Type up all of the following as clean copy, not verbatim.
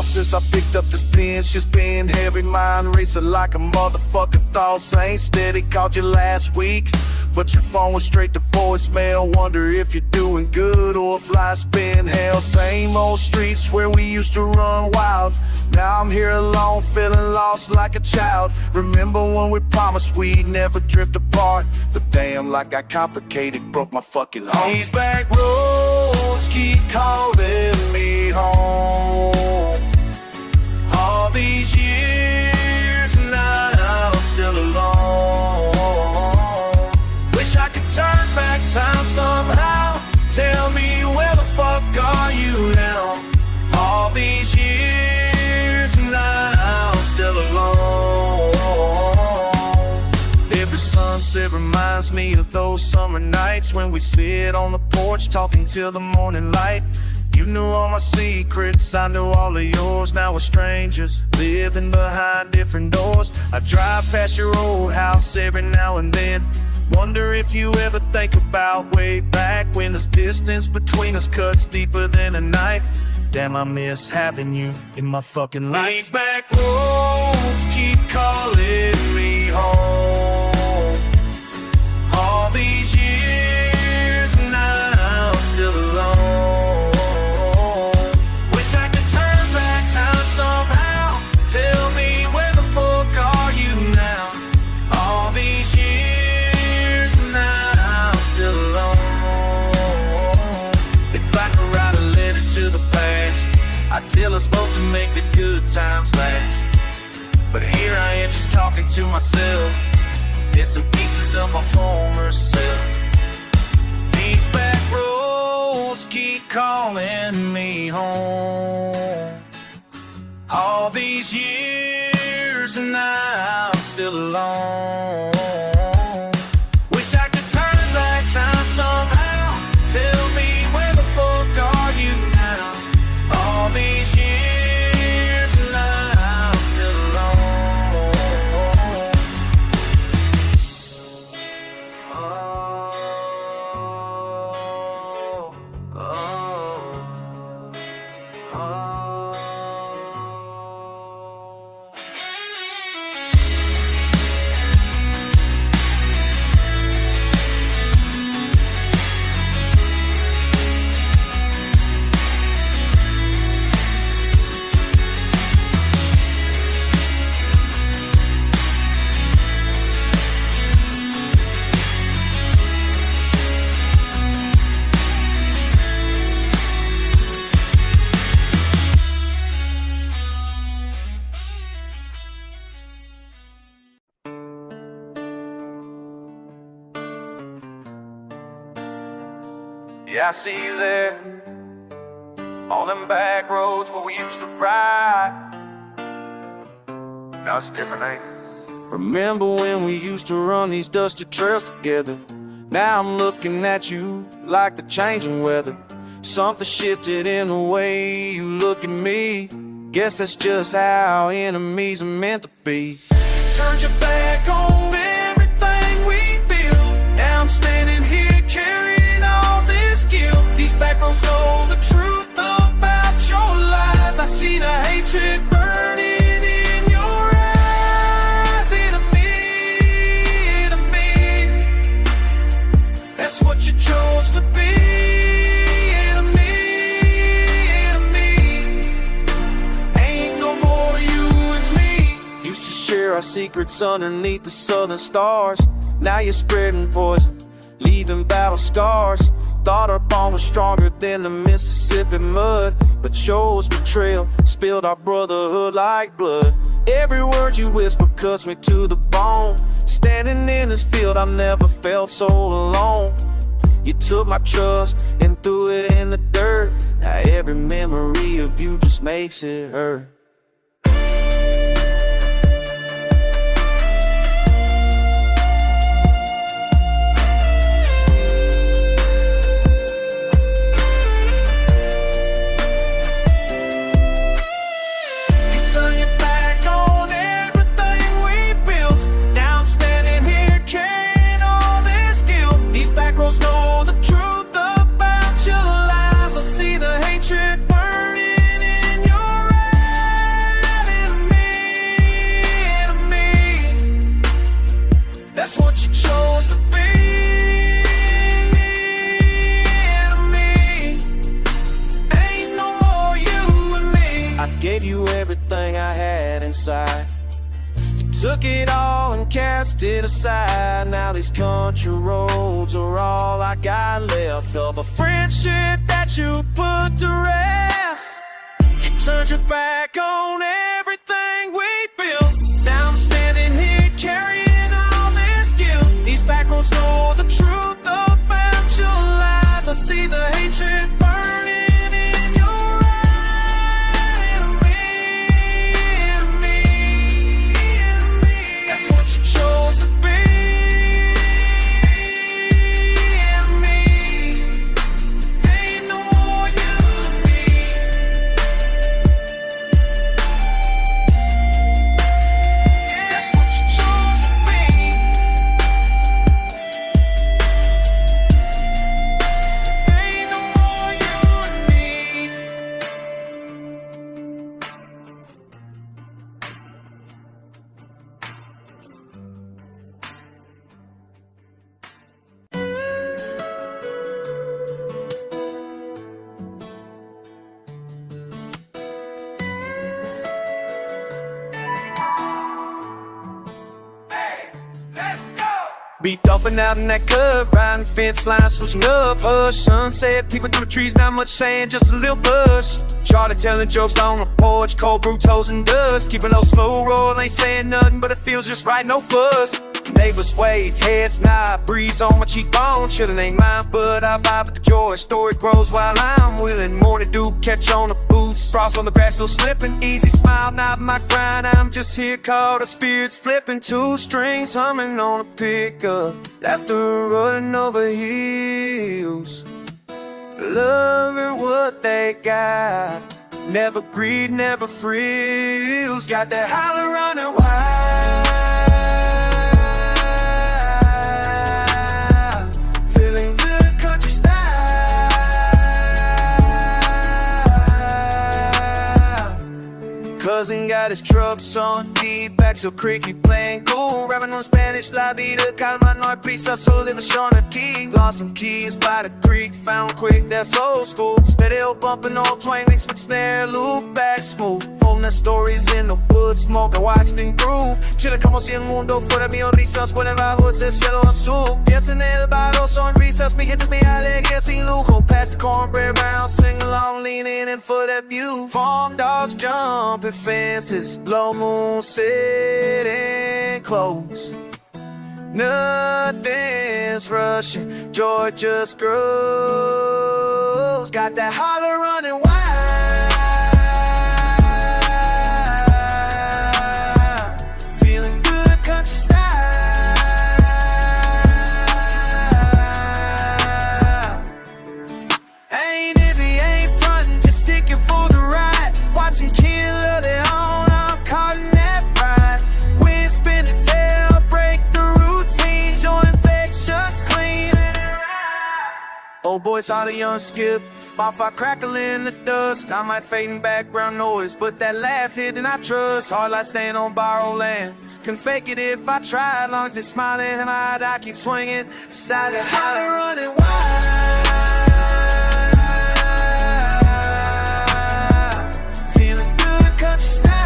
Since I picked up this pen, shit's been heavy, mind racing like a motherfucking thoughts ain't steady. Called you last week, but your phone was straight to voicemail. Wonder if you're doing good or if life's been hell. Same old streets where we used to run wild. Now I'm here alone, feeling lost like a child. Remember when we promised we'd never drift apart, but damn, like I complicated, broke my fucking heart. These back roads keep calling me home. All these years, now I'm still alone. Wish I could turn back time somehow. Tell me, where the fuck are you now? All these years, now I'm still alone. Every sunset reminds me of those summer nights when we sit on the porch talking till the morning light. You knew all my secrets, I knew all of yours. Now we're strangers, living behind different doors. I drive past your old house every now and then. Wonder if you ever think about way back when this distance between us cuts deeper than a knife. Damn, I miss having you in my fucking life. These back roads keep calling me home. All these years, now I'm still alone. Tell us both to make the good times last, but here I am just talking to myself. Missing pieces of my former self. These back roads keep calling me home. All these years and now I'm still alone. Wish I could turn back time somehow. Tell me, where the fuck are you now? All these years, now I'm still alone. Oh, oh, oh. Yeah, I see you there, on them back roads where we used to ride. Now it's different, ain't it? Remember when we used to run these dusty trails together? Now I'm looking at you like the changing weather. Something shifted in the way you look at me. Guess that's just how enemies are meant to be. Turned your back on everything we built. Now I'm standing here carrying all this guilt. These back roads know the truth about your lies. I see the hatred burning in your eyes. Enemy, that's what you chose to be. Our secrets underneath the southern stars. Now you're spreading poison, leaving battle scars. Thought our bond was stronger than the Mississippi mud, but shows betrayal spilled our brotherhood like blood. Every word you whisper cuts me to the bone. Standing in this field, I've never felt so alone. You took my trust and threw it in the dirt. Now every memory of you just makes it hurt. Took it all and cast it aside. Now these country roads are all I got left of a friendship that you put to rest. You turned your back on everything we built. Now I'm standing here carrying all this guilt. These back roads know the truth about your lies. I see the hatred burning in your eyes. Me. That's what you chose to be. Me. Ain't no more you and me. That's what you chose to be. Ain't no more you and me. Be dumping out in that cub, riding fence line, switching up. Hush, sunset, peeping through the trees, not much sand, just a little bush. Charlie telling jokes on the porch, cold brew toes and dust. Keeping low, slow roll, ain't saying nothing, but it feels just right, no fuss. Neighbors wave, heads nod, breeze on my cheekbone. Chillin' ain't mine, but I vibe with the joy. Story grows while I'm willing. Morning dew, catch on the boots. Frost on the grass, still slipping. Easy smile, not my grind. I'm just here caught up, spirits flipping. Two strings humming on a pickup. Laughter running over hills. Loving what they got. Never greed, never frills. Got that holler running wild. Feeling good country style. Cousin got his trucks on deep back, so creaky playing cool. Rapping on Spanish, la vida, calma, no hay prisa, solo diversión aquí. Lost some keys by the creek, found quick, that's old school. Stereo bumping on twang, mixed with snare, loop back smooth. Folding the stories in the woods, smoke, I watched and groove. Chile como si el mundo fuera mío, risas, vuelven bajo ese cielo azul. Piensa en el barro, sonrisas, mi gente, mi alegría sin lujo. Pass the cornbread round, sing along, leaning in for that view. Farm dogs jumping fences, low moon sitting close. Nothing's rushing, joy just grows. Got that holler running wild. Feeling good country style. Ain't if he ain't frontin', just sticking for the ride. Watching kill their own, I'm caught in that pride. Wind spin the tail, break the routine, joy infectious clean. Old boys out a young skip, bonfire crackle in the dusk. I might fade in background noise, but that laugh hit and I trust. Hard like staying on borrowed land. Can fake it if I try, long as it's smiling in my eye, I keep swinging. Silent holler running wild. Feeling good country style.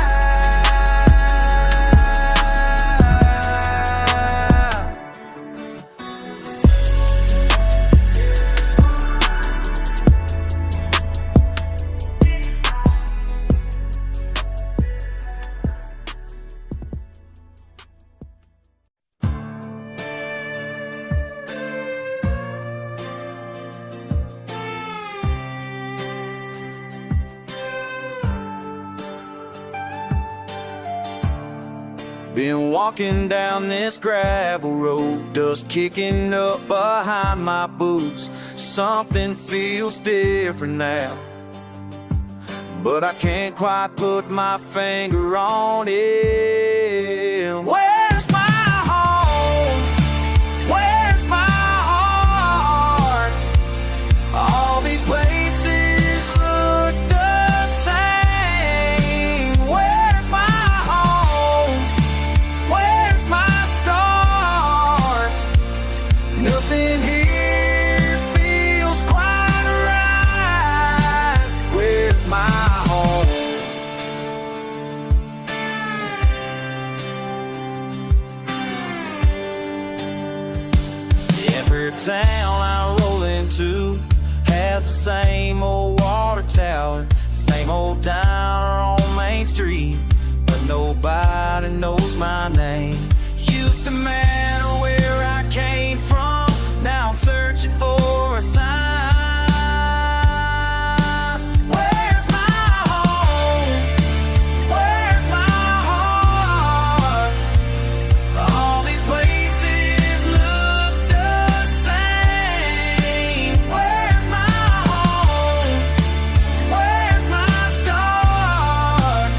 Been walking down this gravel road, dust kicking up behind my boots. Something feels different now, but I can't quite put my finger on it. Where's my home? Where's my heart? All these places look the same. Where's my home? Where's my start? Nothing here feels quite right. Where's my home? town I roll into has the same old water tower, same old diner on Main Street, but nobody knows my name. Used to matter where I came from, now I'm searching for a sign. Where's my home? Where's my heart? All these places look the same. Where's my home? Where's my start?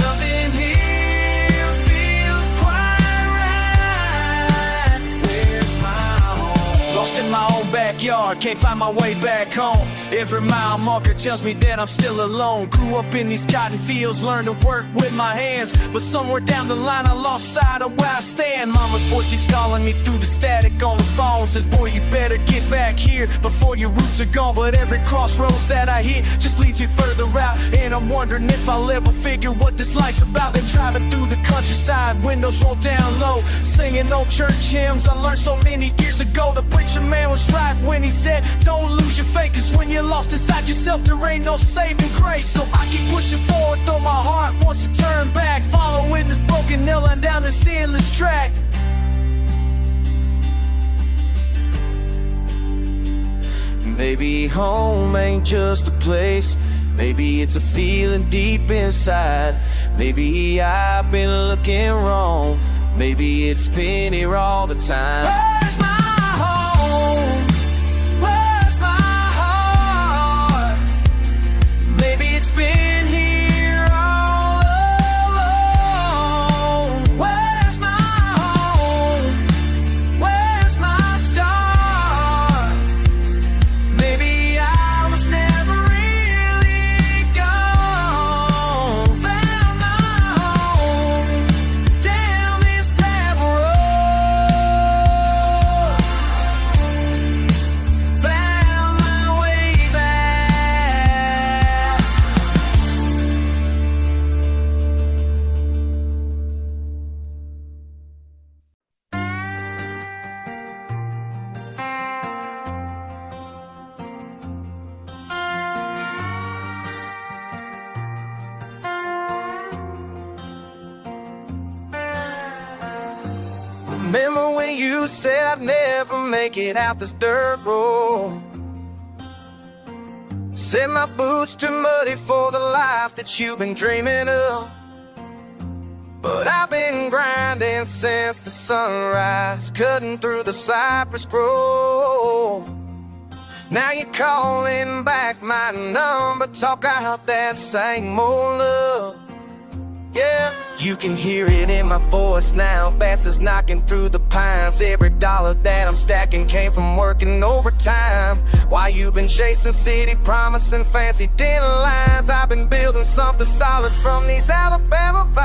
Nothing here feels quite right. Where's my home? Lost in my own backyard, can't find my way back home. Every mile marker tells me that I'm still alone. Grew up in these cotton fields, learned to work with my hands, but somewhere down the line I lost sight of where I stand. Mama's voice keeps calling me through the static on the phone, says boy you better get back here before your roots are gone. But every crossroads that I hit just leads me further out, and I'm wondering if I'll ever figure what this life's about. Been driving through the countryside, windows rolled down low, singing old church hymns I learned so many years ago. The preacher man was right when he said don't lose your faith, cause when you're lost inside yourself there ain't no saving grace. So I keep pushing forward though my heart wants to turn back, following this broken nail line down this endless track. Maybe home ain't just a place, maybe it's a feeling deep inside. Maybe I've been looking wrong, maybe it's been here all the time. Where's my home? Where's my heart? Maybe it's been here all along. Where's my home? Where's my start? Maybe I was never really gone. Found my home down this gravel road. Found my way back. Remember when you said I'd never make it out this dirt road? Said my boots too muddy for the life that you've been dreaming of. But I've been grinding since the sunrise, cutting through the cypress grove. Now you're calling back my number, talk out that same old love. Yeah, you can hear it in my voice now, bastards knocking through the pines. Every dollar that I'm stacking came from working overtime. While you've been chasing city promise and fancy dinner lines, I've been building something solid from these Alabama vines.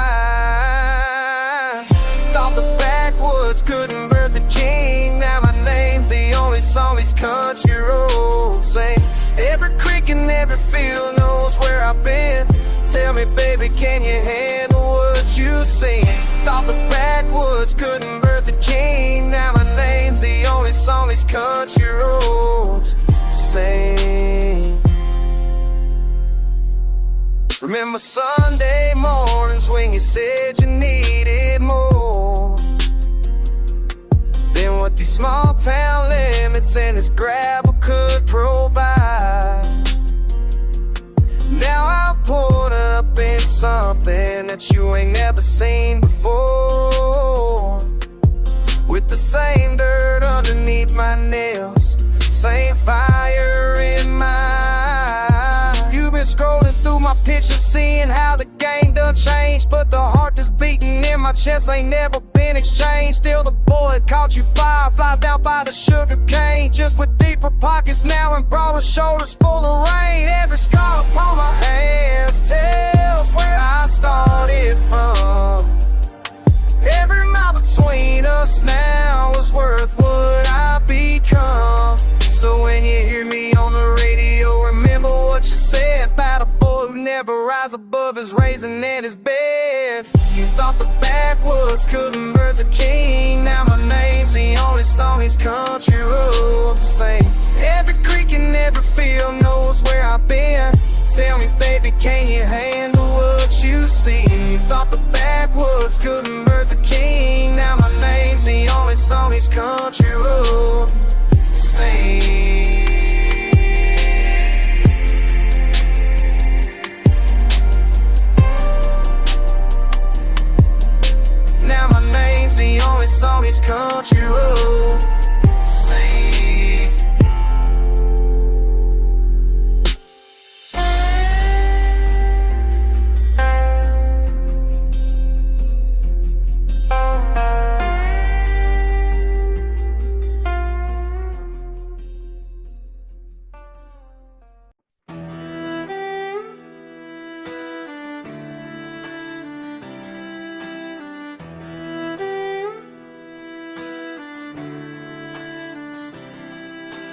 Thought the backwoods couldn't birth the king, now my name's the only song these country roads sing. Every creek and every field knows where I've been. Tell me baby, can you handle what you seen? Thought the backwoods couldn't birth the king, now my name's the only song these country roads sing. Remember Sunday mornings when you said you needed more than what these small town limits and this gravel could provide. Now I'm pulled up in something that you ain't never seen before, with the same dirt underneath my nails, same fire in my eye. You've been scrolling through my pictures, seeing how the game done changed, but the heart that's beating in my chest ain't never been exchanged. Still the boy caught you fireflies down by the sugar cane, just with deeper pockets now and broader shoulders full of rain. Every scar upon my hands tells where I started from. Every mile between us now is worth what I become. So when you hear me on the radio, remember what you said about a boy who never rise above his raisin and his bed. You thought the backwoods couldn't birth a king, now my name's name's the only song these country roads sing. Every creek and every field knows where I've been. Tell me, baby, can you handle what you see? You thought the backwoods couldn't birth a king. Now my name's the only song these country roads sing. Now my name's the only song these country roads sing.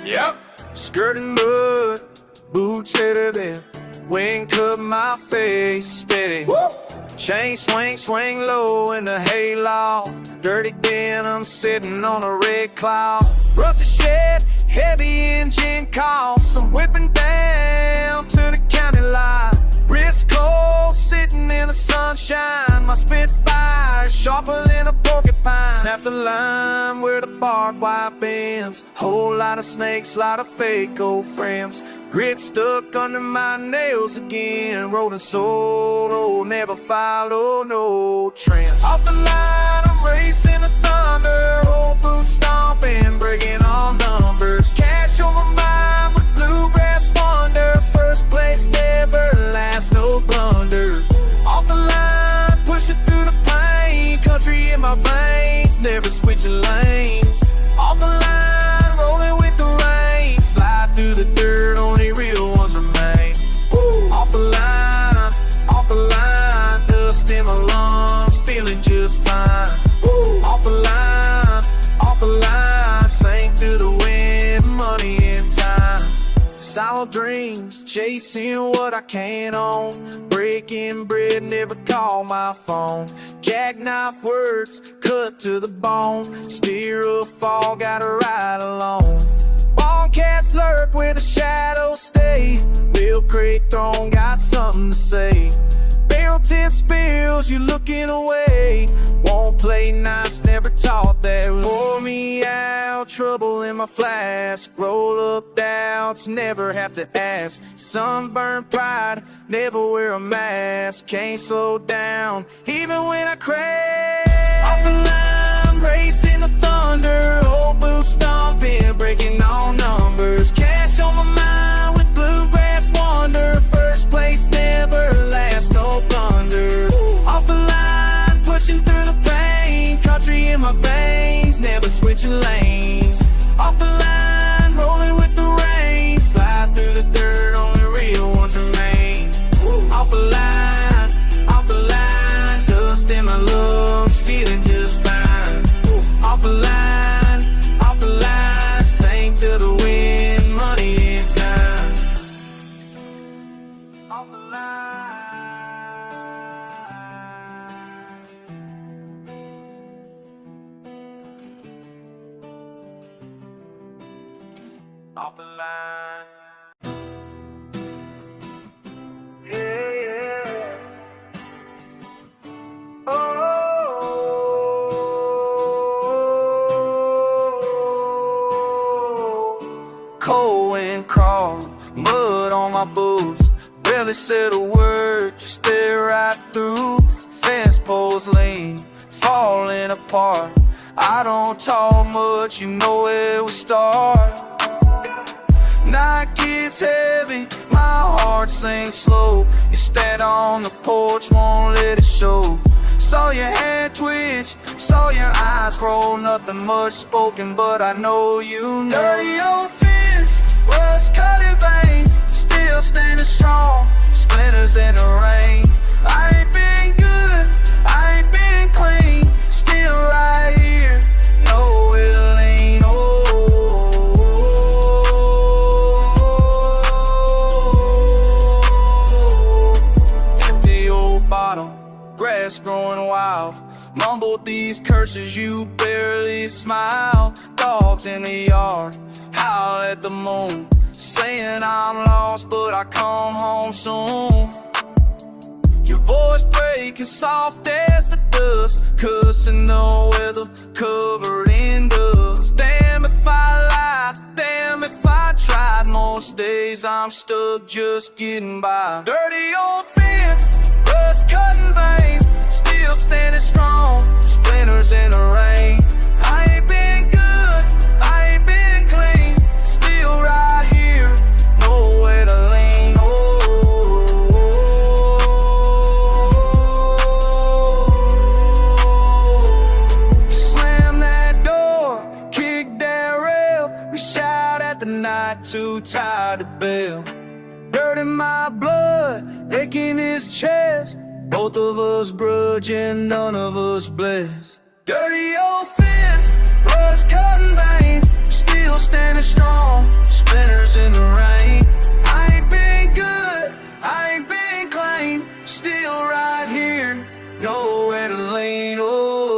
Yep. Skirting mud, boots headed in, wing cut my face steady. Woo! Chain swing, swing low in the hayloft. Dirty denim sitting on a red cloud. Rusty shed, heavy engine cost. I'm whipping down to the county line. Wrist cold, sitting in the sunshine. My Spitfire sharper than a porcupine. Snap the line where the barbed wire bends. Whole lot of snakes, lot of fake old friends. Grit stuck under my nails again. Rolling solo, never follow no trends. Off the line, I'm racing the thunder. Old boots stomping, breaking all numbers. Cash on my mind with bluegrass wonder. First place never lasts, no blunder. Off the line, pushing through the pain. Country in my veins, never switching lanes. Off the line, rolling with the rain. Slide through the dirt, only real ones remain. Woo! Off the line, dust in my lungs, feeling just fine. Woo! Off the line, sing to the wind, money and time. Solid dreams, chasing what I can't own. Breaking bread, never call my phone. Jackknife words, cut to the bone. Steer or fall, gotta ride alone. Ball cats lurk where the shadows stay. Bill crate throne, got something to say. Barrel tip spills, you looking away. Won't play nice, never taught that. Pour me out, trouble in my flask. Roll up doubts, never have to ask. Sunburned pride, never wear a mask. Can't slow down, even when I crash. Off the line, racing the thunder. Old boots stomping, breaking all numbers. Cash on my mind with bluegrass wonder. First place never lasts, no blunder. Off the line, pushing through the pain. Country in my veins, never switching lanes. Off the line, rolling with the rain. Slide through the dirt, only real ones remain. Off the line, dust in my lungs, feeling just fine. Off the line, sing to the wind, money and time. Off the line. Off the line. Yeah, yeah. Oh. Cold wind crawling, mud on my boots. Barely said a word, just stare right through. Fence poles lean, falling apart. I don't talk much, you know where we start. Night gets heavy, my heart sinks slow. You stand on the porch, won't let it show. Saw your hand twitch, saw your eyes roll. Nothing much spoken, but I know you know. Dirty old fence, rust-cutted veins, still standing strong. Splinters in the rain. I ain't been good, I ain't been clean. Still right here, no it ain't. Empty old bottle, grass growing wild. Mom mumbled these curses, you barely smile. Dogs in the yard howl at the moon, saying I'm lost but I come home soon. Your voice breaking soft as the dust, cussing the weather covered in dust. Damn if I lied, damn if I tried. Most days I'm stuck just getting by. Dirty old fence, rust cutting veins, still standing strong, splinters in the rain. I ain't been good, I ain't been clean, still right here, nowhere to lean. Slam that door, kick that rail, we shout at the night, too tired to bail. Dirt in my blood, aching his chest, both of us grudging, none of us blessed. Dirty old fence, rust cutting veins, still standing strong, splinters in the rain. I ain't been good, I ain't been clean, still right here, nowhere to lean. Oh,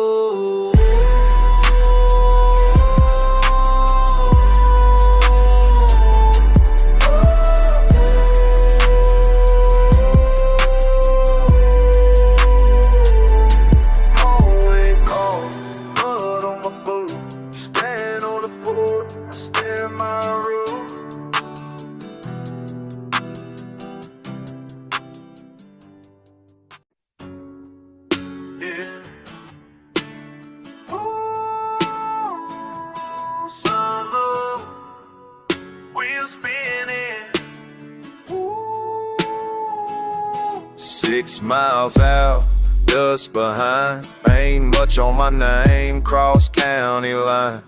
6 miles out, dust behind, ain't much on my name, cross county lines.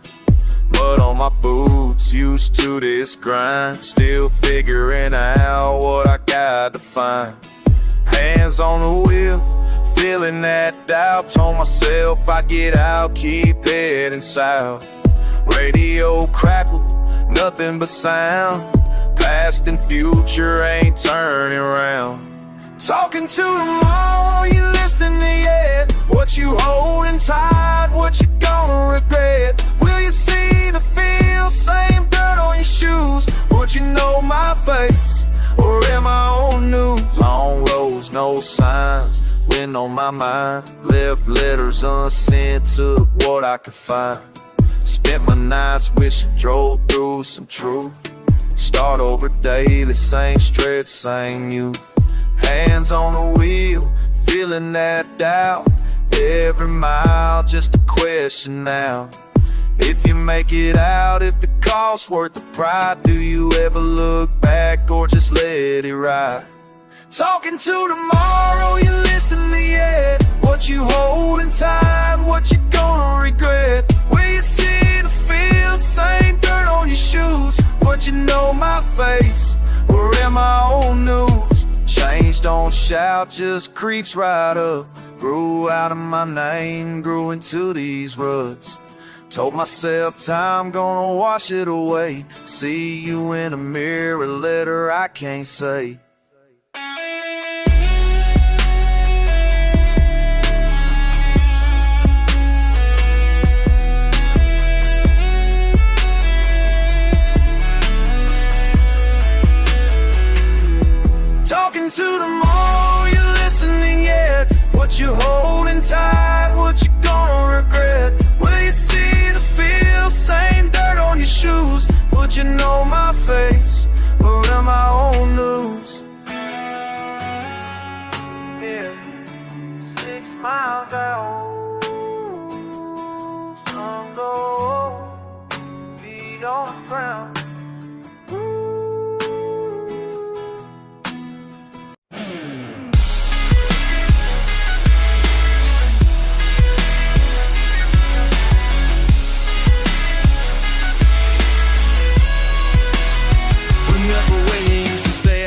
Mud on my boots, used to this grind, still figuring out what I got to find. Hands on the wheel, feeling that doubt, told myself I'd get out, keep heading south. Radio crackle, nothing but sound, past and future ain't turning around. Talking to tomorrow, you listening yet? What you holding tight, what you gonna regret? Will you see the feel, same dirt on your shoes? Would you know my face, or am I on news? Long roads, no signs, wind on my mind, left letters unsent, took what I could find. Spent my nights wishing drove through some truth. Start over daily, same stretch, same youth. Hands on the wheel, feeling that doubt. Every mile, just a question now. If you make it out, if the cost's worth the pride, do you ever look back or just let it ride? Talking to tomorrow, you listening yet? What you holding tight, what you gonna regret? Will you see the field, same dirt on your shoes? Would you know my face, or am I on news? Change don't shout, just creeps right up. Grew out of my name, grew into these ruts. Told myself time gonna wash it away. See you in a mirror, a letter I can't say. Talking to tomorrow, you listening yet? What you holding tight, what you gonna regret? Will you see the feel, same dirt on your shoes? Would you know my face, or am I on news? Yeah, 6 miles out, sun go, feet on the ground.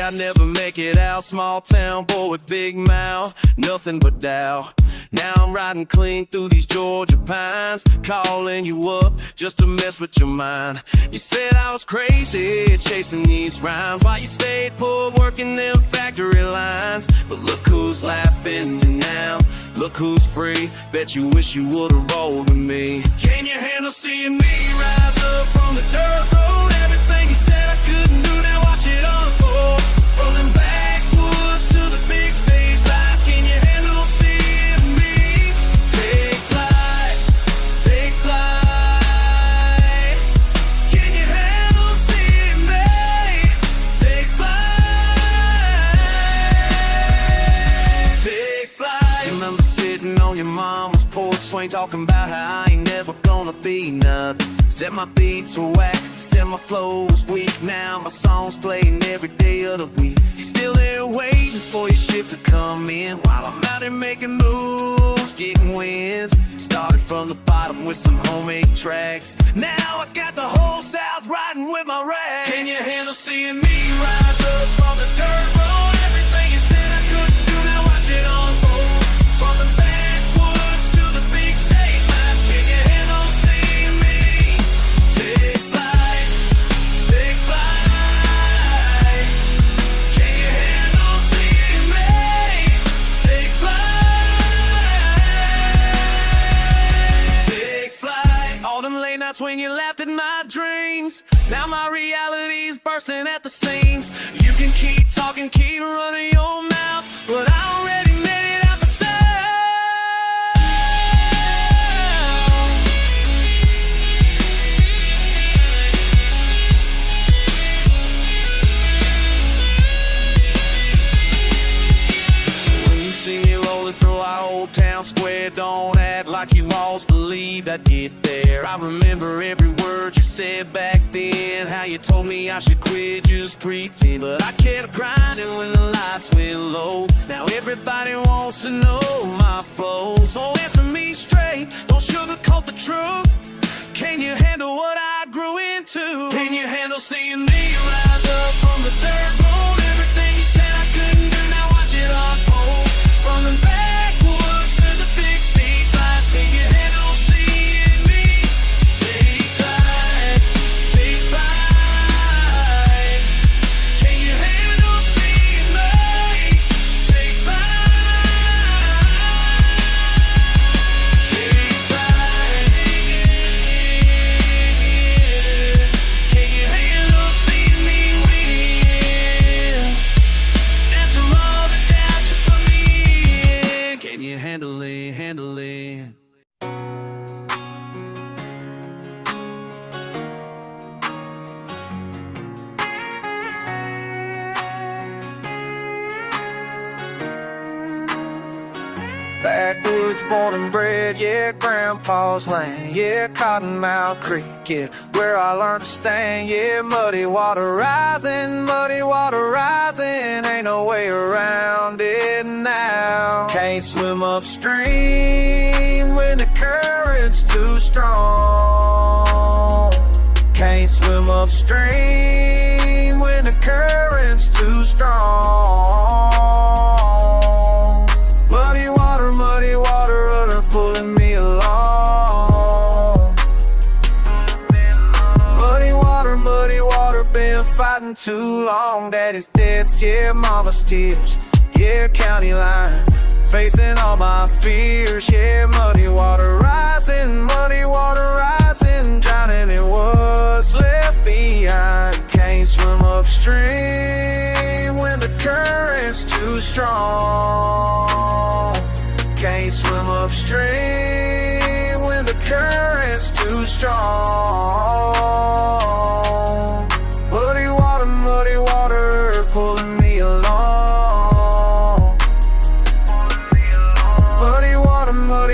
I never make it out, small town boy with big mouth, nothing but doubt. Now I'm riding clean through these Georgia pines, calling you up just to mess with your mind. You said I was crazy chasing these rhymes while you stayed poor working them factory lines. But look who's laughing now, look who's free. Bet you wish you would've rolled with me. Can you handle seeing me rise up from the dirt road? Everything you said I couldn't do, now watch it unfold. From them backwoods to the big stage lights, can you handle seeing me take flight, take flight? Can you handle seeing me take flight, take flight? You remember sitting on your mama's porch swing, talking about how I ain't never gonna be nothing. Said my beats were whack, said my flow was weak. Now my songs playing every day of the week. You're still there waiting for your ship to come in, while I'm out here making moves, getting wins. Started from the bottom with some homemade tracks. Now I got the whole South riding with my rag. Can you handle seeing me rise up from the dirt road? Everything you said I couldn't do, now watch it unfold. From the backwoods to the big stage lights, can you handle seeing me take flight, take flight? Can you handle seeing me take flight, take flight? All them late nights when you laughed at my dreams, now my reality's bursting at the seams. You can keep talking, keep running your mouth, but I already made it out the sound. So when you see me rolling through our old town square, don't act like you always believed I'd get there. I remember every word you said back then, how you told me I should quit, just pretend. But I kept grinding when the lights went low. Now everybody wants to know my flow, so answer me straight, don't sugarcoat the truth. Can you handle what I grew into? Can you handle seeing me rise up from the dirt road? Everything you said I couldn't do, now watch it unfold. From the backwoods to the big stage lights, can you handle seeing me take flight, take flight? Can you handle seeing me take flight, take flight? Can you handle seeing me win? After all the doubt you put me in, can you handle it, handle it? Backwoods born and bred, yeah, grandpa's land, yeah, Cottonmouth Creek, yeah, where I learned to stand, yeah, muddy water rising, ain't no way around it now. Can't swim upstream when the current's too strong. Can't swim upstream when the current's too strong. Muddy water, rudder pulling me along. Muddy water, been fighting too long. Daddy's debts, yeah, mama's tears, yeah, county line, facing all my fears, yeah, muddy water rising, drowning in what's left behind. Can't swim upstream when the current's too strong. Can't swim upstream when the current's too strong. Muddy water, pulling me along. Muddy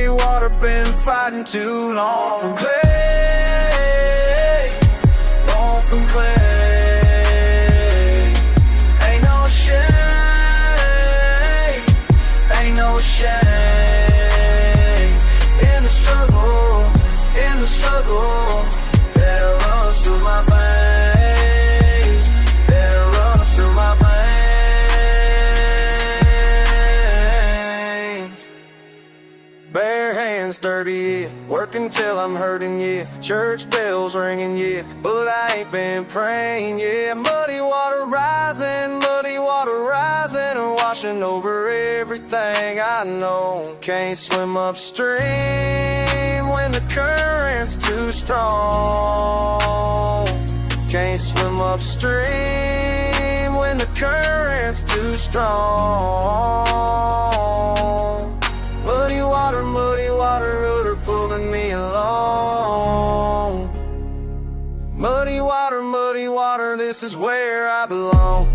water, been fighting too long. From clay, born from clay. Ain't no shame, ain't no shame. In the struggle that runs through my veins, dirty, yeah. Working till I'm hurting, yeah. Church bells ringing, yeah. But I ain't been praying, yeah. Muddy water rising, and washing over everything I know. Can't swim upstream when the current's too strong. Can't swim upstream when the current's too strong. Muddy water, rudder pulling me along. Muddy water, this is where I belong.